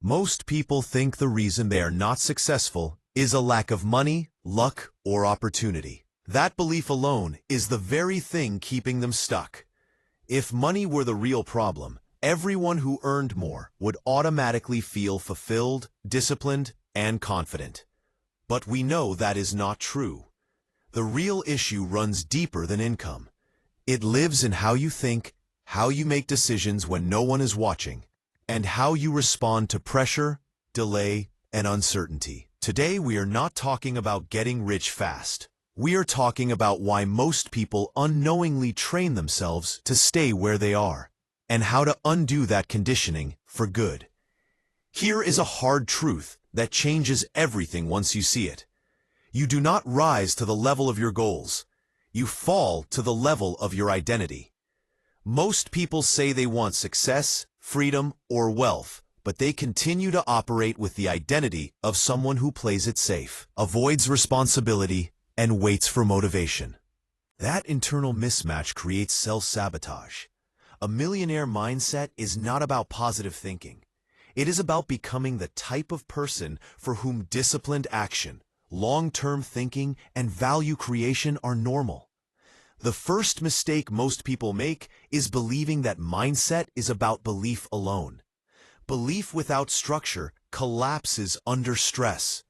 Most people think the reason they are not successful is a lack of money, luck, or opportunity. That belief alone is the very thing keeping them stuck. If money were the real problem, everyone who earned more would automatically feel fulfilled, disciplined, and confident. But we know that is not true. The real issue runs deeper than income. It lives in how you think, how you make decisions when no one is watching, and how you respond to pressure, delay, and uncertainty. Today we are not talking about getting rich fast. We are talking about why most people unknowingly train themselves to stay where they are, and how to undo that conditioning for good. Here is a hard truth that changes everything once you see it. You do not rise to the level of your goals. You fall to the level of your identity. Most people say they want success, freedom, or wealth, but they continue to operate with the identity of someone who plays it safe, avoids responsibility, and waits for motivation. That internal mismatch creates self-sabotage. A millionaire mindset is not about positive thinking. It is about becoming the type of person for whom disciplined action, long-term thinking, and value creation are normal. The first mistake most people make is believing that mindset is about belief alone. Belief without structure collapses under stress.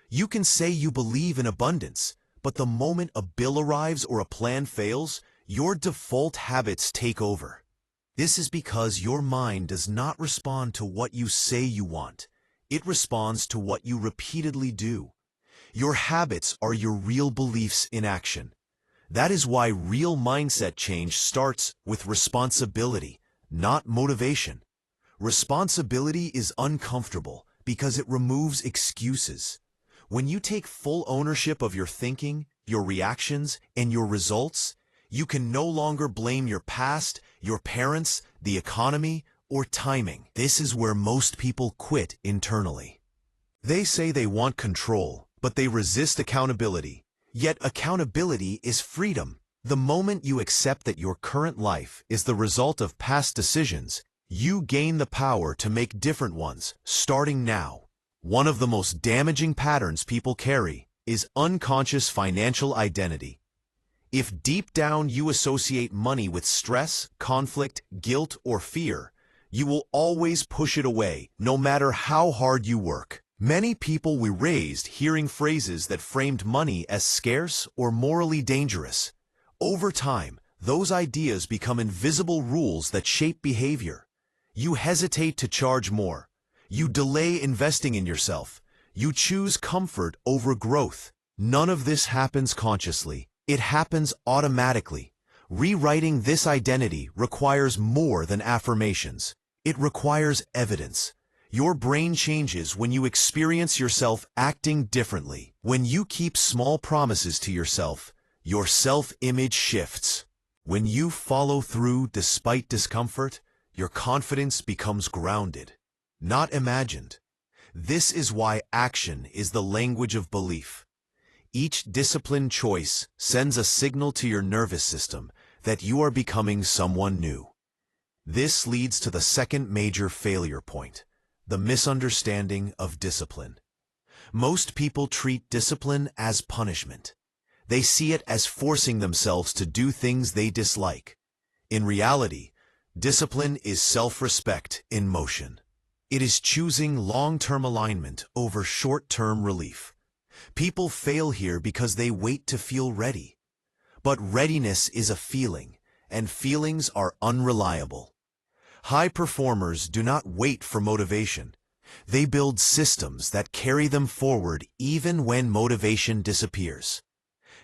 You can say you believe in abundance, but the moment a bill arrives or a plan fails, your default habits take over. This is because your mind does not respond to what you say you want. It responds to what you repeatedly do. Your habits are your real beliefs in action. That is why real mindset change starts with responsibility, not motivation. Responsibility is uncomfortable because it removes excuses. When you take full ownership of your thinking, your reactions, and your results, you can no longer blame your past, your parents, the economy, or timing. This is where most people quit internally. They say they want control, but they resist accountability. Yet accountability is freedom. The moment you accept that your current life is the result of past decisions, you gain the power to make different ones, starting now. One of the most damaging patterns people carry is unconscious financial identity. If deep down you associate money with stress, conflict, guilt, or fear, you will always push it away, no matter how hard you work. Many people were raised hearing phrases that framed money as scarce or morally dangerous. Over time, those ideas become invisible rules that shape behavior. You hesitate to charge more. You delay investing in yourself. You choose comfort over growth. None of this happens consciously. It happens automatically. Rewriting this identity requires more than affirmations. It requires evidence. Your brain changes when you experience yourself acting differently. When you keep small promises to yourself, your self-image shifts. When you follow through despite discomfort, your confidence becomes grounded, not imagined. This is why action is the language of belief. Each disciplined choice sends a signal to your nervous system that you are becoming someone new. This leads to the second major failure point. The misunderstanding of discipline. Most people treat discipline as punishment. They see it as forcing themselves to do things they dislike. In reality, discipline is self-respect in motion. It is choosing long-term alignment over short-term relief. People fail here because they wait to feel ready. But readiness is a feeling, and feelings are unreliable. High performers do not wait for motivation. They build systems that carry them forward even when motivation disappears.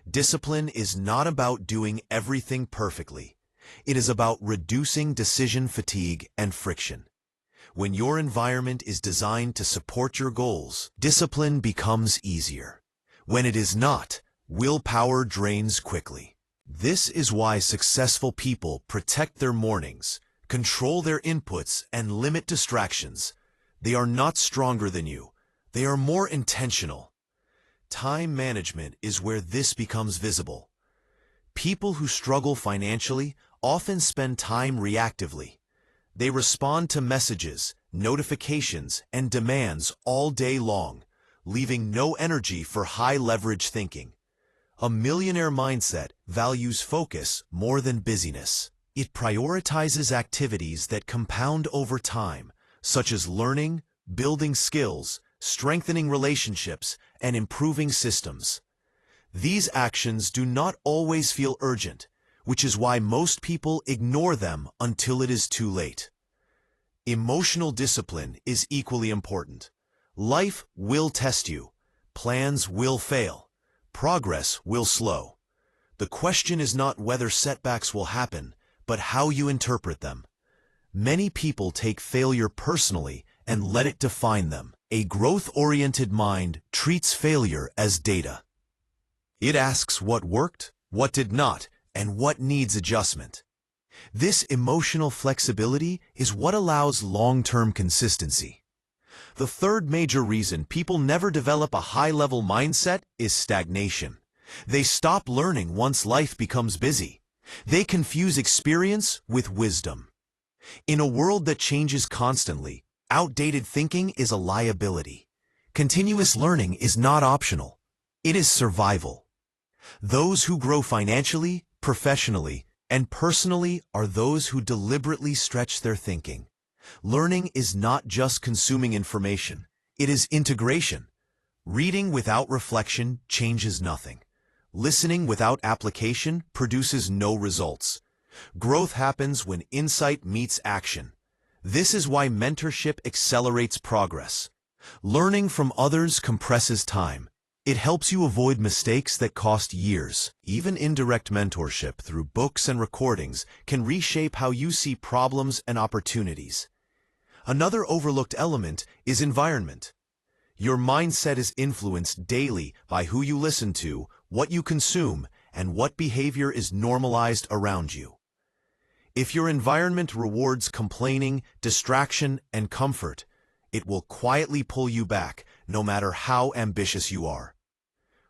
Discipline is not about doing everything perfectly. It is about reducing decision fatigue and friction. When your environment is designed to support your goals, discipline becomes easier. When it is not, willpower drains quickly. This is why successful people protect their mornings, control their inputs, and limit distractions. They are not stronger than you. They are more intentional. Time management is where this becomes visible. People who struggle financially often spend time reactively. They respond to messages, notifications, and demands all day long, leaving no energy for high-leverage thinking. A millionaire mindset values focus more than busyness. It prioritizes activities that compound over time, such as learning, building skills, strengthening relationships, and improving systems. These actions do not always feel urgent, which is why most people ignore them until it is too late. Emotional discipline is equally important. Life will test you. Plans will fail. Progress will slow. The question is not whether setbacks will happen, but how you interpret them. Many people take failure personally and let it define them. A growth-oriented mind treats failure as data. It asks what worked, what did not, and what needs adjustment. This emotional flexibility is what allows long-term consistency. The third major reason people never develop a high-level mindset is stagnation. They stop learning once life becomes busy. They confuse experience with wisdom. In a world that changes constantly, outdated thinking is a liability. Continuous learning is not optional. It is survival. Those who grow financially, professionally, and personally are those who deliberately stretch their thinking. Learning is not just consuming information. It is integration. Reading without reflection changes nothing. Listening without application produces no results. Growth happens when insight meets action. This is why mentorship accelerates progress. Learning from others compresses time. It helps you avoid mistakes that cost years. Even indirect mentorship through books and recordings can reshape how you see problems and opportunities. Another overlooked element is environment. Your mindset is influenced daily by who you listen to, what you consume, and what behavior is normalized around you. If your environment rewards complaining, distraction, and comfort, it will quietly pull you back, no matter how ambitious you are.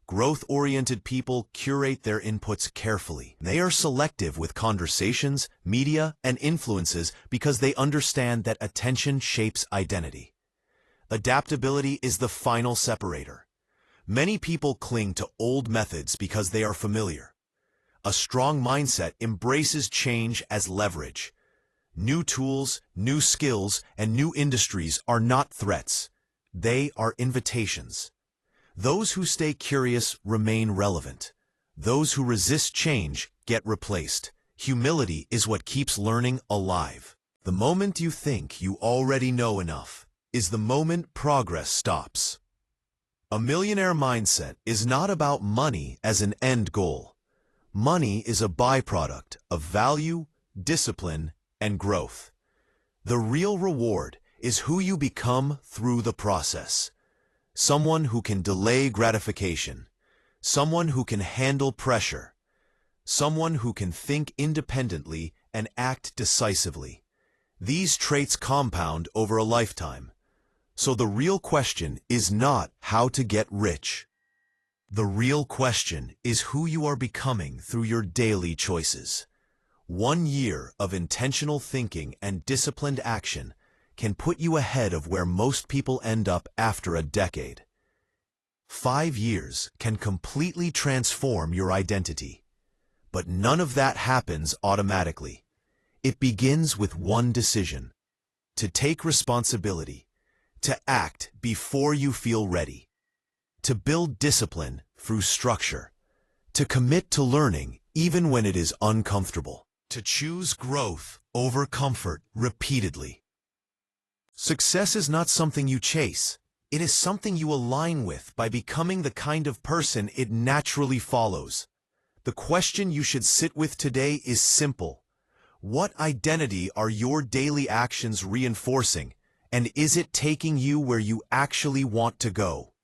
Growth-oriented people curate their inputs carefully. They are selective with conversations, media, and influences because they understand that attention shapes identity. Adaptability is the final separator. Many people cling to old methods because they are familiar. A strong mindset embraces change as leverage. New tools, new skills, and new industries are not threats. They are invitations. Those who stay curious remain relevant. Those who resist change get replaced. Humility is what keeps learning alive. The moment you think you already know enough is the moment progress stops. A millionaire mindset is not about money as an end goal. Money is a byproduct of value, discipline, and growth. The real reward is who you become through the process. Someone who can delay gratification. Someone who can handle pressure. Someone who can think independently and act decisively. These traits compound over a lifetime. So the real question is not how to get rich. The real question is who you are becoming through your daily choices. 1 year of intentional thinking and disciplined action can put you ahead of where most people end up after a decade. 5 years can completely transform your identity. But none of that happens automatically. It begins with one decision: to take responsibility, to act before you feel ready, to build discipline through structure, to commit to learning even when it is uncomfortable, to choose growth over comfort repeatedly. Success is not something you chase. It is something you align with by becoming the kind of person it naturally follows. The question you should sit with today is simple. What identity are your daily actions reinforcing, and is it taking you where you actually want to go?